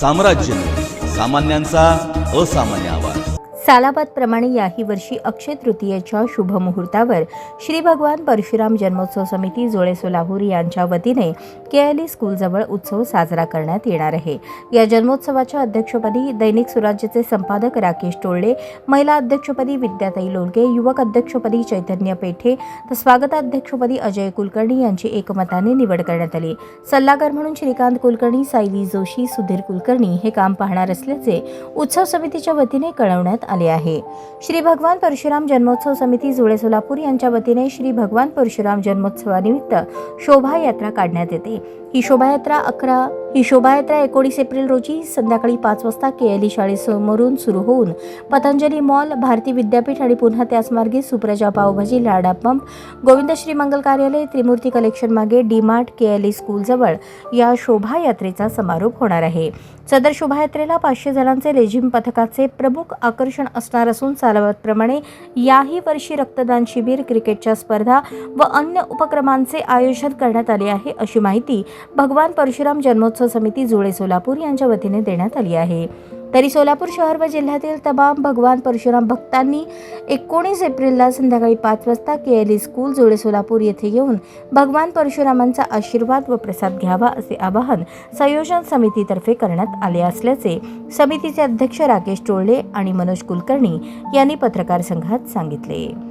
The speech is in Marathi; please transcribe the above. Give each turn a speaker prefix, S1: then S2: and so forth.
S1: साम्राज्य सामान्यांचा असामान्य आवाज।
S2: सालाबादप्रमाणे याही वर्षी अक्षय तृतीयेच्या शुभ मुहूर्तावर श्री भगवान परशुराम जन्मोत्सव समिती जोळे सोलापूर यांच्या वतीने केएलई स्कूलजवळ उत्सव साजरा करण्यात येणार आहे। या जन्मोत्सवाच्या अध्यक्षपदी दैनिक सुराज्यचे संपादक राकेश टोळले, महिला अध्यक्षपदी विद्याताई लोणके, युवक अध्यक्षपदी चैतन्य पेठे तर स्वागताध्यक्षपदी अजय कुलकर्णी यांची एकमताने निवड करण्यात आली। सल्लागार म्हणून श्रीकांत कुलकर्णी, सायली जोशी, सुधीर कुलकर्णी हे काम पाहणार असल्याचे उत्सव समितीच्या वतीने कळवण्यात आले आहे। श्री भगवान परशुराम जन्मोत्सव समिती जोळे सोलापूर यांच्या वतीने श्री भगवान परशुराम जन्मोत्सवानिमित्त शोभायात्रा काढण्यात येते। ही शोभायात्रा 19 एप्रिल रोजी संध्याकाळी 5 वाजता केएलई शाळेसमोरून सुरू होऊन पतंजली मॉल, भारती विद्यापीठ आणि पुन्हा त्याच मार्गे सुप्रजा पावभाजी, लाडा पंप, गोविंदश्री मंगल कार्यालय, त्रिमूर्ती कलेक्शन मागे, डी मार्ट, केएलई स्कूल जवळ या शोभायात्रेचा समारोप होणार आहे। सदर शोभायात्रेला 500 जणांचे लेझिम पथकाचे प्रमुख आकर्षण असणार असून सालाबादप्रमाणे याही वर्षी रक्तदान शिबिर, क्रिकेटच्या स्पर्धा व अन्य उपक्रमांचे आयोजन करण्यात आले आहे, अशी माहिती भगवान परशुराम जन्मोत्सव समिती जोळे सोलापूर यांच्या वतीने देण्यात आली आहे। तरी सोलापूर शहर व जिल्ह्यातील तमाम भगवान परशुराम भक्तांनी 19 एप्रिलला संध्याकाळी 5 वाजता केएलई स्कूल जोळे सोलापूर येथे येऊन भगवान परशुरामांचा आशीर्वाद व प्रसाद घ्यावा असे आवाहन संयोजन समितीतर्फे करण्यात आले असल्याचे समितीचे अध्यक्ष राकेश टोळले आणि मनोज कुलकर्णी यांनी पत्रकार संघात सांगितले।